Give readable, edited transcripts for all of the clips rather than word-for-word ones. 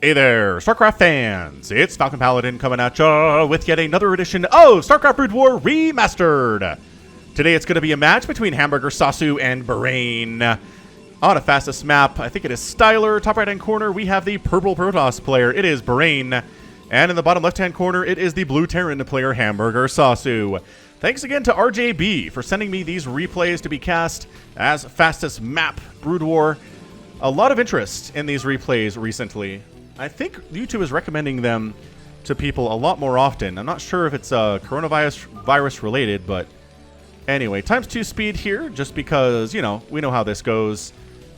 Hey there, StarCraft fans! It's Falcon Paladin coming at ya with yet another edition of StarCraft Brood War Remastered! Today it's going to be a match between HamburgerSasu and Brain. On a fastest map, I think it is Styler. Top right-hand corner, we have the purple Protoss player. It is Brain. And in the bottom left-hand corner, it is the blue Terran player, HamburgerSasu. Thanks again to RJB for sending me these replays to be cast as fastest map Brood War. A lot of interest in these replays recently. I think YouTube is recommending them to people a lot more often. I'm not sure if it's coronavirus related, but anyway, ×2 speed here, just because, you know, we know how this goes.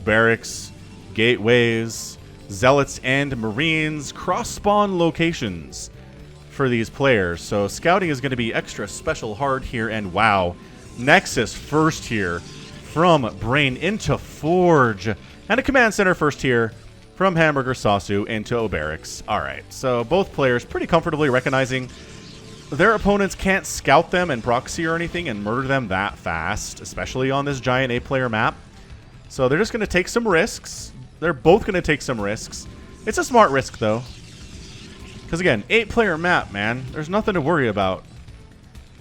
Barracks, gateways, zealots, and marines cross-spawn locations for these players. So scouting is going to be extra special hard here, and wow, Nexus first here from Brain into Forge, and a command center first here from HamburgerSasu into Barracks. Alright, so both players pretty comfortably recognizing their opponents can't scout them and proxy or anything and murder them that fast, especially on this giant 8-player map. So they're just going to take some risks. They're both going to take some risks. It's a smart risk, though. Because again, 8-player map, man. There's nothing to worry about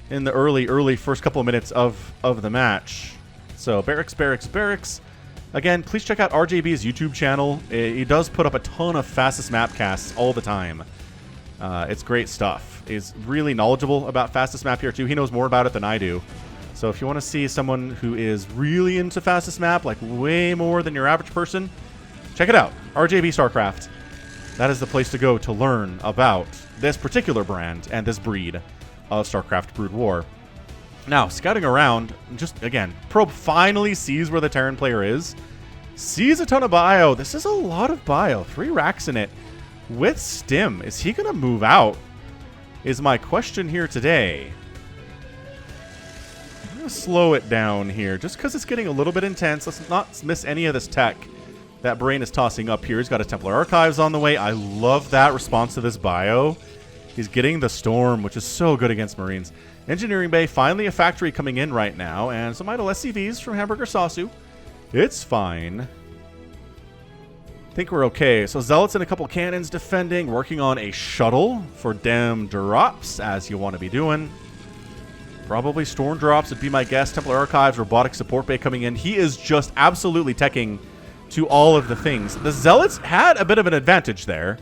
in the early first couple of minutes of the match. So Barracks, Barracks, Barracks. Again, please check out RJB's YouTube channel. He does put up a ton of fastest map casts all the time. It's great stuff. He's really knowledgeable about fastest map here too. He knows more about it than I do. So if you want to see someone who is really into fastest map, like way more than your average person, check it out. RJB StarCraft. That is the place to go to learn about this particular brand and this breed of StarCraft Brood War. Now, scouting around, just, again, Probe finally sees where the Terran player is. Sees a ton of bio. This is a lot of bio. 3 racks in it. With Stim, is he going to move out? Is my question here today. I'm going to slow it down here, just because it's getting a little bit intense. Let's not miss any of this tech that Brain is tossing up here. He's got a Templar Archives on the way. I love that response to this bio. He's getting the Storm, which is so good against Marines. Engineering Bay, finally a factory coming in right now, and some idle SCVs from HamburgerSasu. It's fine. I think we're okay. So Zealots and a couple cannons defending, working on a shuttle for dem drops, as you want to be doing. Probably Storm drops would be my guess. Templar Archives, Robotic Support Bay coming in. He is just absolutely teching to all of the things. The Zealots had a bit of an advantage there,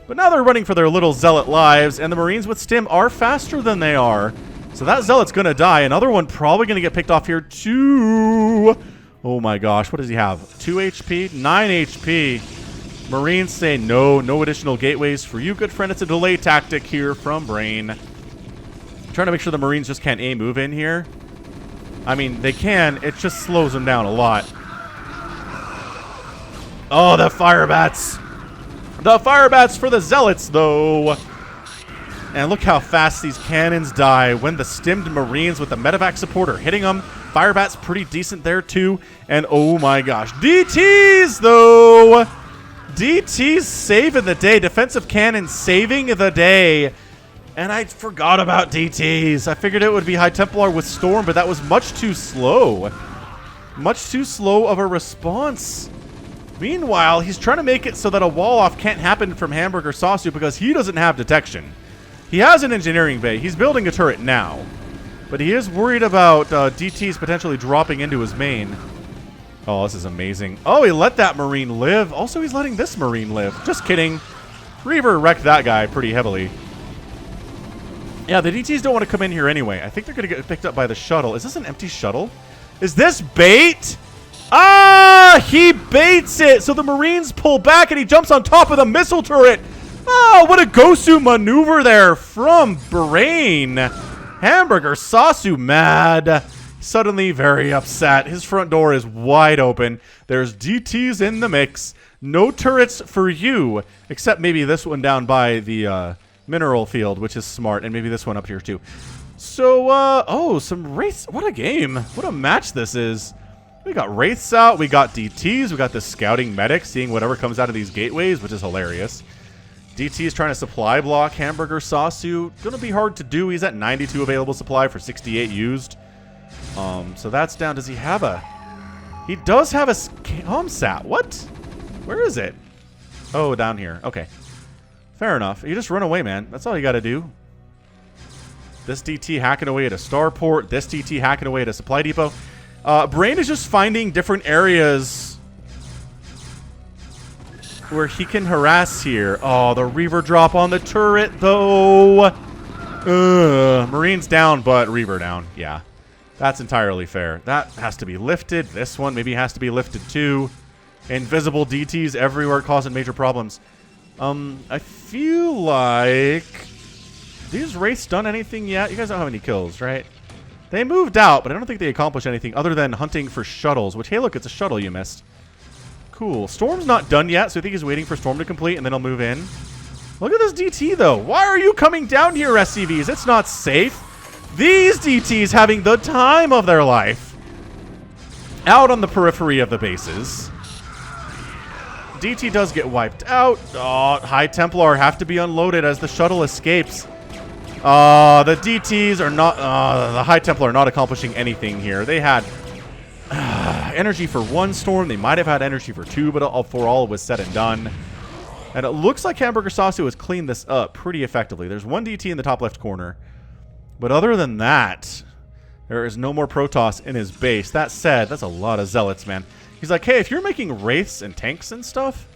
but now they're running for their little Zealot lives, and the Marines with Stim are faster than they are. So that Zealot's going to die. Another one probably going to get picked off here too. Oh my gosh, what does he have? 2 HP? 9 HP. Marines say no, no additional gateways for you, good friend. It's a delay tactic here from Brain. I'm trying to make sure the Marines just can't move in here. I mean, they can. It just slows them down a lot. Oh, the fire bats. The fire bats for the Zealots, though. And look how fast these cannons die when the stimmed Marines with the medevac support are hitting them. Firebat's pretty decent there, too. And oh my gosh. DTs, though. DTs saving the day. Defensive cannons saving the day. And I forgot about DTs. I figured it would be High Templar with Storm, but that was much too slow. Much too slow of a response. Meanwhile, he's trying to make it so that a wall-off can't happen from HamburgerSasu because he doesn't have detection. He has an engineering bay. He's building a turret now. But he is worried about DTs potentially dropping into his main. Oh, this is amazing. Oh, he let that Marine live. Also, he's letting this Marine live. Just kidding. Reaver wrecked that guy pretty heavily. Yeah, the DTs don't want to come in here anyway. I think they're going to get picked up by the shuttle. Is this an empty shuttle? Is this bait? Ah, he baits it. So the Marines pull back and he jumps on top of the missile turret. Oh, what a Gosu maneuver there from Brain. HamburgerSasu mad. Suddenly very upset. His front door is wide open. There's DTs in the mix. No turrets for you, except maybe this one down by the mineral field, which is smart, and maybe this one up here too. So, oh, some Wraiths. What a game. What a match this is. We got Wraiths out. We got DTs. We got the scouting medic seeing whatever comes out of these gateways, which is hilarious. DT is trying to supply block HamburgerSasu. Gonna be hard to do. He's at 92 available supply for 68 used. So that's down. Does he have a... He does have a ComSat. What? Where is it? Oh, down here. Okay. Fair enough. You just run away, man. That's all you got to do. This DT hacking away at a starport. This DT hacking away at a supply depot. Brain is just finding different areas where he can harass here. Oh, the Reaver drop on the turret, though. Marine's down, but Reaver down. Yeah, that's entirely fair. That has to be lifted. This one maybe has to be lifted, too. Invisible DTs everywhere causing major problems. I feel like... These Wraiths done anything yet? You guys don't have any kills, right? They moved out, but I don't think they accomplished anything other than hunting for shuttles, which, hey, look, it's a shuttle you missed. Cool. Storm's not done yet, so I think he's waiting for Storm to complete, and then he'll move in. Look at this DT, though. Why are you coming down here, SCVs? It's not safe. These DTs having the time of their life. Out on the periphery of the bases. DT does get wiped out. Oh, High Templar have to be unloaded as the shuttle escapes. The DTs are not... the High Templar are not accomplishing anything here. They had energy for one storm. They might have had energy for two, but for all was said and done. And it looks like HamburgerSasu has cleaned this up pretty effectively. There's one DT in the top left corner. But other than that, there is no more Protoss in his base. That said, that's a lot of Zealots, man. He's like, hey, if you're making Wraiths and tanks and stuff,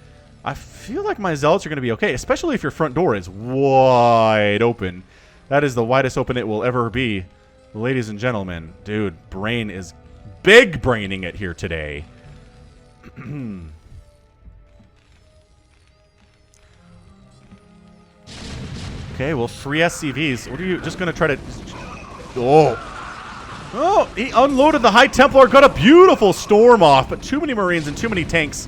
I feel like my Zealots are going to be okay, especially if your front door is wide open. That is the widest open it will ever be. Ladies and gentlemen, dude, Brain is big braining it here today. Okay, well, free SCVs. What are you just going to try to... Oh, he unloaded the High Templar, got a beautiful storm off, but too many Marines and too many tanks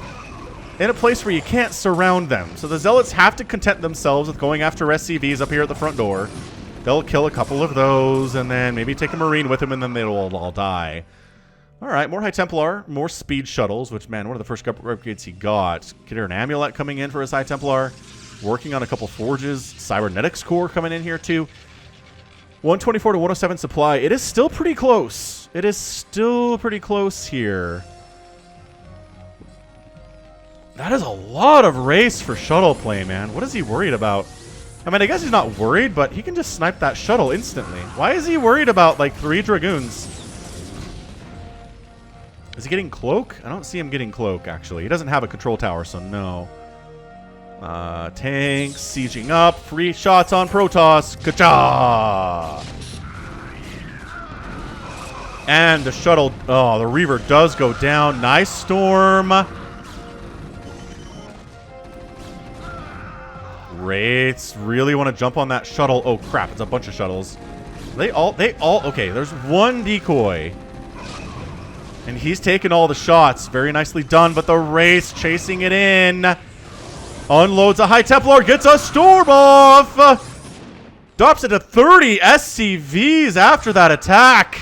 in a place where you can't surround them. So the Zealots have to content themselves with going after SCVs up here at the front door. They'll kill a couple of those, and then maybe take a Marine with them, and then they'll all die. All right, more High Templar, more speed shuttles, which, man, one of the first upgrades he got. Get her an Amulet coming in for his High Templar. Working on a couple forges. Cybernetics core coming in here, too. 124 to 107 supply. It is still pretty close. It is still pretty close here. That is a lot of race for shuttle play, man. What is he worried about? I mean, I guess he's not worried, but he can just snipe that shuttle instantly. Why is he worried about, like, 3 Dragoons? Is he getting Cloak? I don't see him getting Cloak, actually. He doesn't have a control tower, so no. Tanks sieging up. Free shots on Protoss. Ka-cha! And the shuttle... Oh, the Reaver does go down. Nice storm. Wraiths really want to jump on that shuttle. Oh, crap. It's a bunch of shuttles. They all... Okay, there's one decoy. And he's taking all the shots. Very nicely done, but the Wraiths chasing it in. Unloads a High Templar, gets a storm off. Drops it to 30 SCVs after that attack.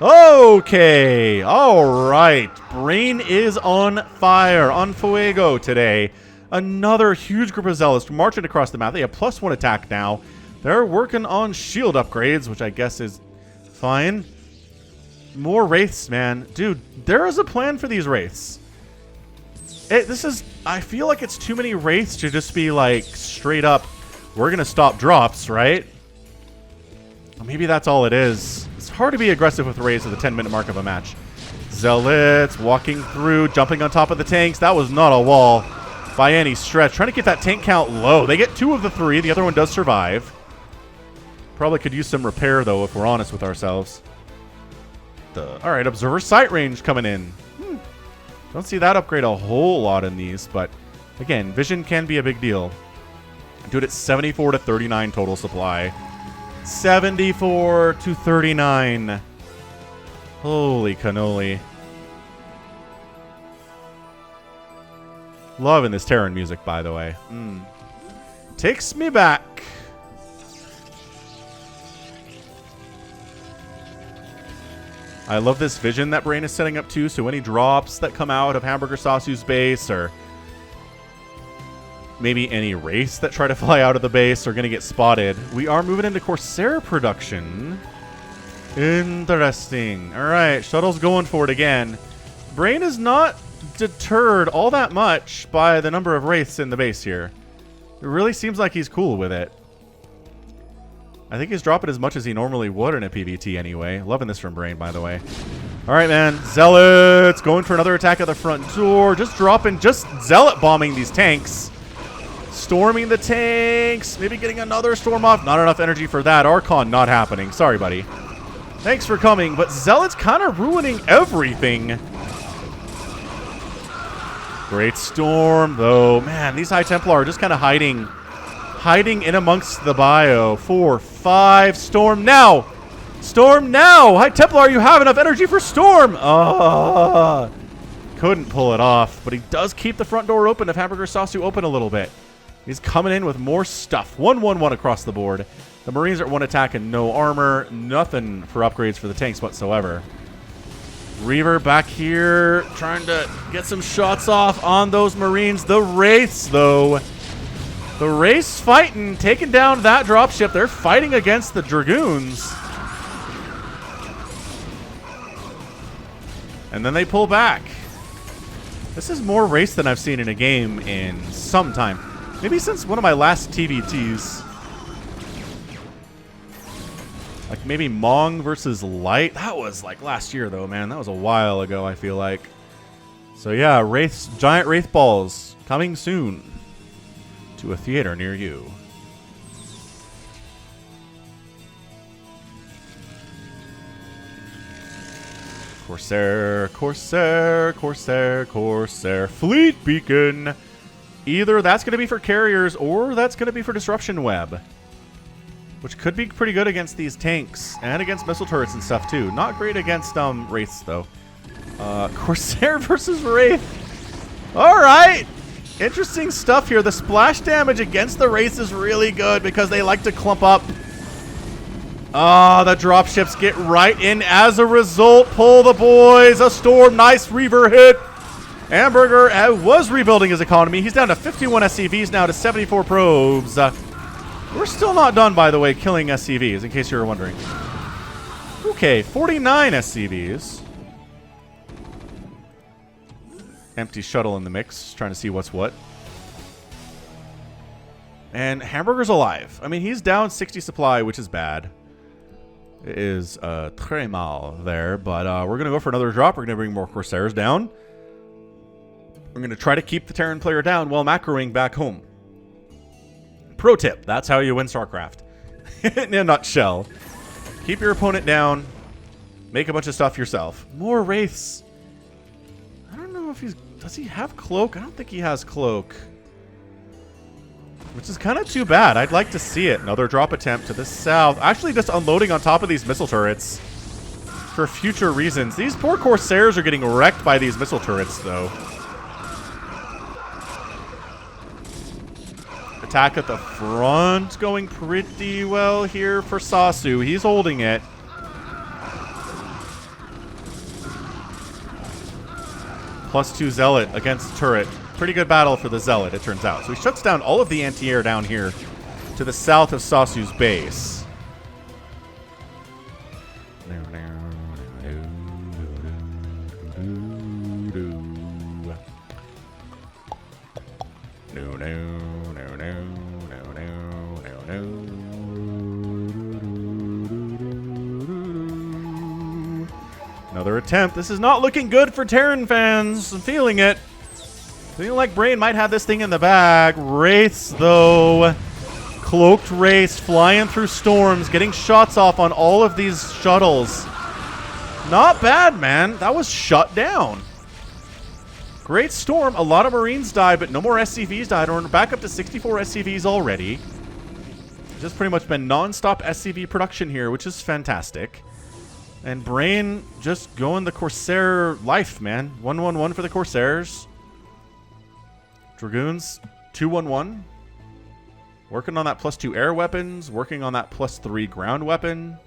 Okay, all right. Brain is on fire, on fuego today. Another huge group of Zealots marching across the map. They have +1 attack now. They're working on shield upgrades, which I guess is fine. More Wraiths, man. Dude, there is a plan for these Wraiths. I feel like it's too many Wraiths to just be like straight up, we're going to stop drops, right? Or maybe that's all it is. It's hard to be aggressive with Wraiths at the 10-minute mark of a match. Zealots walking through, jumping on top of the tanks. That was not a wall by any stretch. Trying to get that tank count low. They get 2 of the 3. The other one does survive. Probably could use some repair, though, if we're honest with ourselves. All right, Observer Sight Range coming in. Don't see that upgrade a whole lot in these, but again, vision can be a big deal. Dude, it's 74 to 39 total supply. 74 to 39. Holy cannoli. Loving this Terran music, by the way. Takes me back. I love this vision that Brain is setting up too, so any drops that come out of HamburgerSasu's base, or maybe any Wraiths that try to fly out of the base are going to get spotted. We are moving into Corsair production. Interesting. Alright, shuttle's going for it again. Brain is not deterred all that much by the number of Wraiths in the base here. really seems like he's cool with it. I think he's dropping as much as he normally would in a PvT anyway. Loving this from Brain, by the way. All right, man. Zealots going for another attack at the front door. Just dropping, just Zealot bombing these tanks. Storming the tanks. Maybe getting another storm off. Not enough energy for that. Archon not happening. Sorry, buddy. Thanks for coming. But Zealot's kind of ruining everything. Great storm, though. Man, these High Templar are just kind of hiding in amongst the bio. 4, 5. Storm now. Storm now. High Templar, you have enough energy for storm. Couldn't pull it off, but he does keep the front door open if HamburgerSasu open a little bit. He's coming in with more stuff. 1-1-1 across the board. The Marines are at 1 attack and no armor. Nothing for upgrades for the tanks whatsoever. Reaver back here trying to get some shots off on those Marines. The Wraiths, though. The Wraiths fighting, taking down that dropship. They're fighting against the Dragoons. And then they pull back. This is more Wraiths than I've seen in a game in some time. Maybe since one of my last TVTs. Like maybe Mong versus Light. That was like last year though, man. That was a while ago, I feel like. So yeah, Wraiths, giant Wraith balls coming soon to a theater near you. Corsair, Corsair, Corsair, Corsair. Fleet Beacon. Either that's going to be for carriers or that's going to be for Disruption Web. Which could be pretty good against these tanks and against missile turrets and stuff too. Not great against Wraiths though. Corsair versus Wraith. Alright. Interesting stuff here. The splash damage against the Wraiths is really good because they like to clump up. The dropships get right in as a result. Pull the boys. A storm. Nice Reaver hit. Hamburger was rebuilding his economy. He's down to 51 SCVs now to 74 probes. We're still not done, by the way, killing SCVs, in case you were wondering. Okay, 49 SCVs. Empty shuttle in the mix, trying to see what's what. And Hamburger's alive. I mean, he's down 60 supply, which is bad. It is très mal there, but we're going to go for another drop. We're going to bring more Corsairs down. We're going to try to keep the Terran player down while macroing back home. Pro tip, that's how you win StarCraft. In a nutshell. Keep your opponent down. Make a bunch of stuff yourself. More Wraiths. I don't know if he's... Does he have Cloak? I don't think he has Cloak. Which is kind of too bad. I'd like to see it. Another drop attempt to the south. Actually just unloading on top of these missile turrets. For future reasons. These poor Corsairs are getting wrecked by these missile turrets, though. Attack at the front going pretty well here for Sasu. He's holding it. +2 Zealot against turret. Pretty good battle for the Zealot, it turns out. So he shuts down all of the anti-air down here to the south of Sasu's base. Another attempt. This is not looking good for Terran fans. I'm feeling it. Feeling like Brain might have this thing in the bag. Wraiths, though. Cloaked Wraiths flying through storms, getting shots off on all of these shuttles. Not bad, man. That was shut down. Great storm. A lot of Marines died, but no more SCVs died. We're back up to 64 SCVs already. Just pretty much been non-stop SCV production here, which is fantastic. And Brain just going the Corsair life, man. 1-1-1 for the Corsairs. Dragoons, 2-1-1. Working on that +2 air weapons. Working on that +3 ground weapon.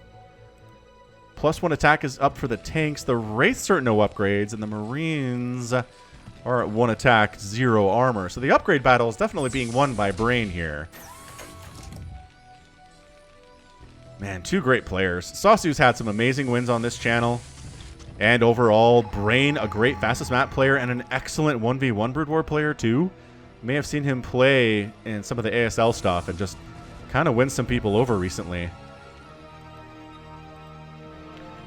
+1 attack is up for the tanks. The Wraiths are no upgrades. And the Marines are at 1 attack, 0 armor. So the upgrade battle is definitely being won by Brain here. Man, 2 great players. Sasu's had some amazing wins on this channel. And overall, Brain, a great fastest map player and an excellent 1v1 Brood War player too. May have seen him play in some of the ASL stuff and just kind of win some people over recently.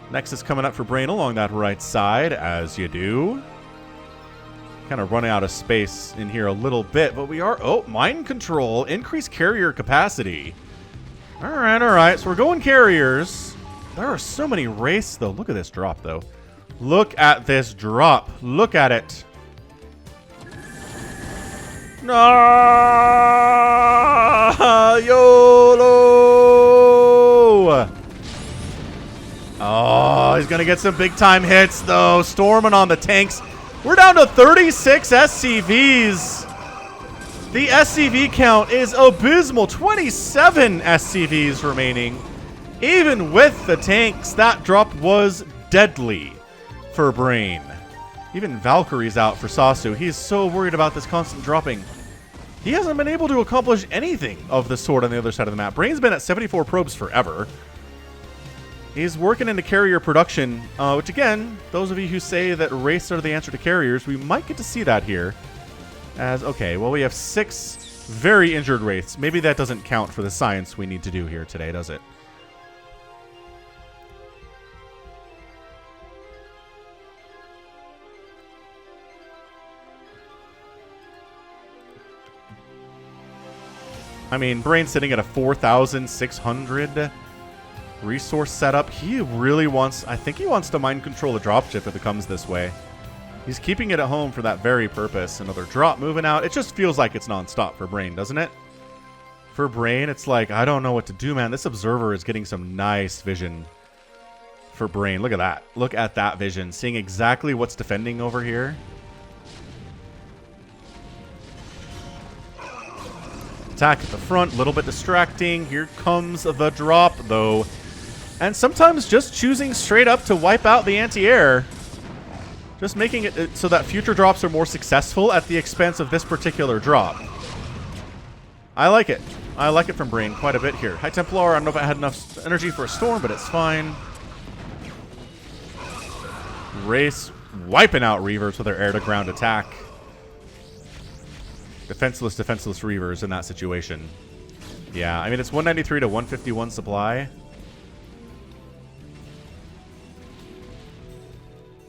Next is coming up for Brain along that right side, as you do. Kind of running out of space in here a little bit, but we are... Oh, mind control. Increased carrier capacity. All right. So we're going carriers. There are so many wraiths, though. Look at this drop, though. Look at this drop. Look at it. No! YOLO! Oh, he's going to get some big-time hits, though. Storming on the tanks. We're down to 36 SCVs. The SCV count is abysmal. 27 SCVs remaining. Even with the tanks, that drop was deadly for Brain. Even Valkyrie's out for Sasu. He's so worried about this constant dropping. He hasn't been able to accomplish anything of the sort on the other side of the map. Brain's been at 74 probes forever. He's working into carrier production, which again, those of you who say that wraiths are the answer to carriers, we might get to see that here. As, okay, well, we have 6 very injured wraiths. Maybe that doesn't count for the science we need to do here today, does it? I mean, Brain's sitting at a 4,600 resource setup. He really wants... I think he wants to mind control the dropship if it comes this way. He's keeping it at home for that very purpose. Another drop moving out. It just feels like it's nonstop for Brain, doesn't it? For Brain, it's like, I don't know what to do, man. This observer is getting some nice vision for Brain. Look at that. Look at that vision. Seeing exactly what's defending over here. Attack at the front, a little bit distracting. Here comes the drop, though. And sometimes just choosing straight up to wipe out the anti-air. Just making it so that future drops are more successful at the expense of this particular drop. I like it. I like it from Brain quite a bit here. High Templar, I don't know if I had enough energy for a storm, but it's fine. Race wiping out Reavers with their air-to-ground attack. Defenseless Reavers in that situation. Yeah, I mean, it's 193 to 151 supply.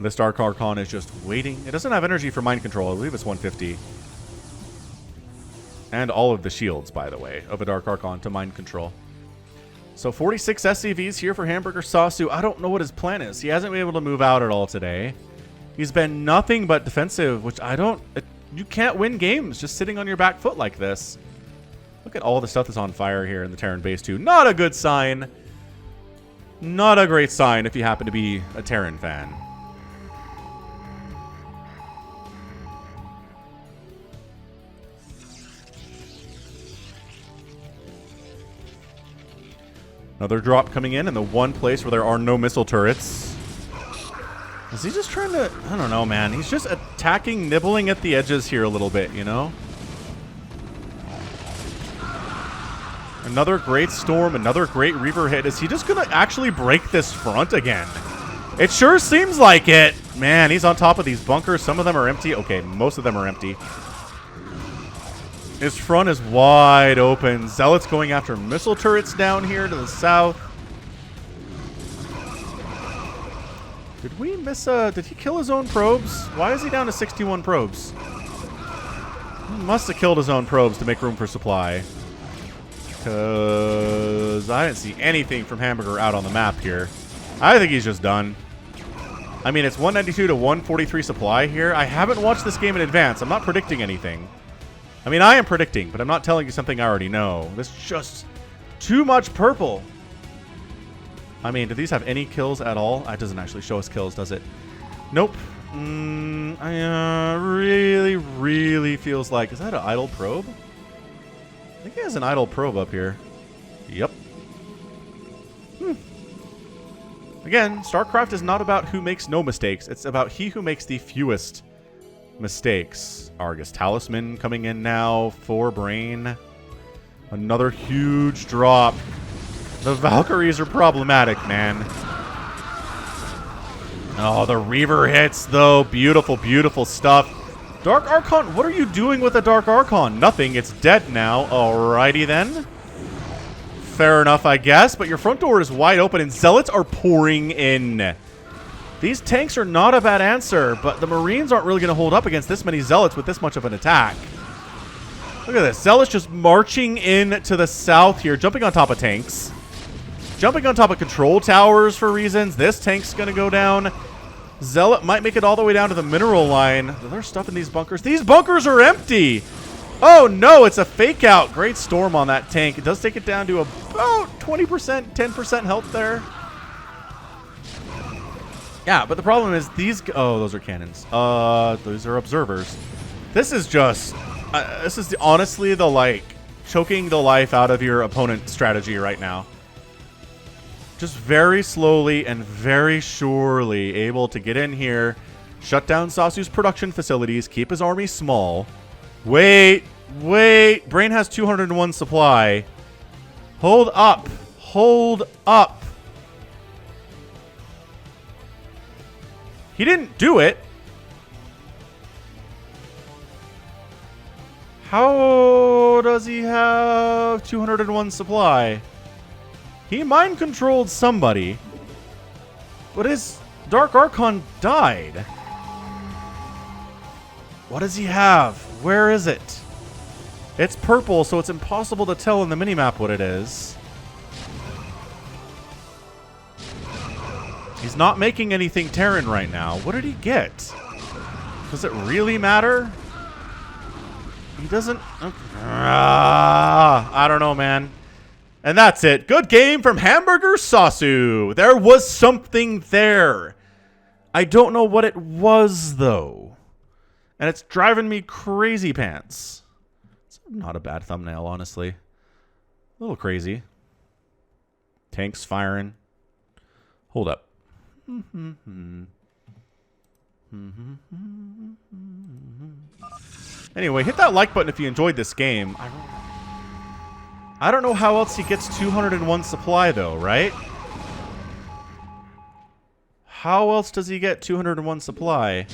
This Dark Archon is just waiting. It doesn't have energy for mind control. I believe it's 150. And all of the shields, by the way, of a Dark Archon to mind control. So 46 SCVs here for HamburgerSasu. I don't know what his plan is. He hasn't been able to move out at all today. He's been nothing but defensive, which I don't... You can't win games just sitting on your back foot like this. Look at all the stuff that's on fire here in the Terran base, too. Not a good sign. Not a great sign if you happen to be a Terran fan. Another drop coming in the one place where there are no missile turrets. Is he just trying to... I don't know, man. He's just attacking, nibbling at the edges here a little bit, you know? Another great storm, another great Reaver hit. Is he just going to actually break this front again? It sure seems like it. Man, he's on top of these bunkers. Some of them are empty. Okay, most of them are empty. His front is wide open. Zealots going after missile turrets down here to the south. Did we miss did he kill his own probes? Why is he down to 61 probes? He must have killed his own probes to make room for supply. Because I didn't see anything from Hamburger out on the map here. I think he's just done. I mean, it's 192 to 143 supply here. I haven't watched this game in advance. I'm not predicting anything. I mean, I am predicting, but I'm not telling you something I already know. This is just too much purple. I mean, do these have any kills at all? It doesn't actually show us kills, does it? Nope. Really feels like... Is that an idle probe? I think he has an idle probe up here. Yep. Again, StarCraft is not about who makes no mistakes. It's about he who makes the fewest mistakes. Argus Talisman coming in now for Brain. Another huge drop. The Valkyries are problematic, man. Oh, the Reaver hits, though. Beautiful, beautiful stuff. Dark Archon, what are you doing with the Dark Archon? Nothing, it's dead now. Alrighty then. Fair enough, I guess, but your front door is wide open and Zealots are pouring in. These tanks are not a bad answer, but the Marines aren't really going to hold up against this many Zealots with this much of an attack. Look at this. Zealots just marching in to the south here, jumping on top of tanks. Jumping on top of control towers for reasons. This tank's going to go down. Zealot might make it all the way down to the mineral line. There's stuff in these bunkers. These bunkers are empty. Oh, no, it's a fake out. Great storm on that tank. It does take it down to about 20%, 10% health there. Yeah, but the problem is these... Oh, those are cannons. Those are observers. This is just... this is honestly the, like, choking the life out of your opponent strategy right now. Just very slowly and very surely able to get in here, shut down Sasu's production facilities, keep his army small. Wait. Brain has 201 supply. Hold up. Hold up. He didn't do it. How does he have 201 supply? He mind-controlled somebody, but his Dark Archon died. What does he have? Where is it? It's purple, so it's impossible to tell in the minimap what it is. He's not making anything Terran right now. What did he get? Does it really matter? He doesn't... I don't know, man. And that's it. Good game from HamburgerSasu. There was something there. I don't know what it was, though. And it's driving me crazy pants. It's not a bad thumbnail, honestly. A little crazy. Tanks firing. Hold up. Anyway, hit that like button if you enjoyed this game. I don't know how else he gets 201 supply, though, right? How else does he get 201 supply?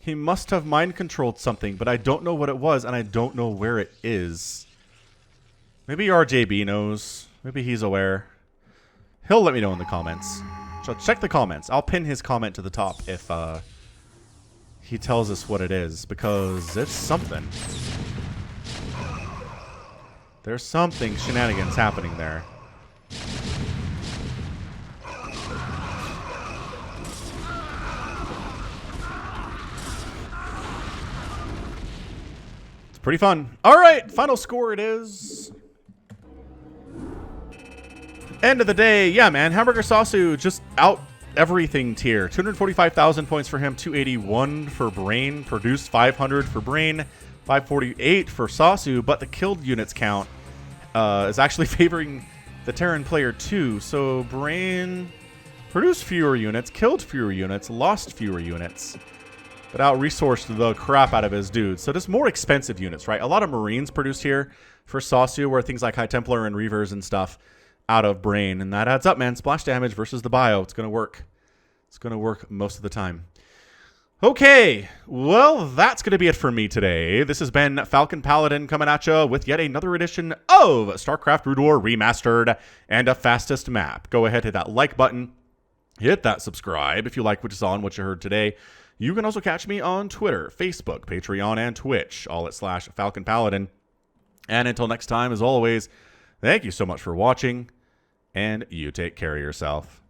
He must have mind-controlled something, but I don't know what it was, and I don't know where it is. Maybe RJB knows. Maybe he's aware. He'll let me know in the comments. So check the comments. I'll pin his comment to the top if he tells us what it is, because it's something. There's something shenanigans happening there. It's pretty fun. All right, final score it is. End of the day, yeah, man. HamburgerSasu just out everything tier. 245,000 points for him, 281 for Brain, produced 500 for Brain, 548 for Sasu, but the killed units count is actually favoring the Terran player too. So Brain produced fewer units, killed fewer units, lost fewer units, but out-resourced the crap out of his dudes. So just more expensive units, right? A lot of Marines produced here for Sasu, where things like High Templar and Reavers and stuff out of Brain, and that adds up, man. Splash damage versus the bio. It's going to work. It's going to work most of the time. Okay, well, that's going to be it for me today. This has been Falcon Paladin coming at you with yet another edition of StarCraft Brood War Remastered and a fastest map. Go ahead, hit that like button. Hit that subscribe if you like what you saw and what you heard today. You can also catch me on Twitter, Facebook, Patreon, and Twitch, all at /Falcon Paladin. And until next time, as always, thank you so much for watching, and you take care of yourself.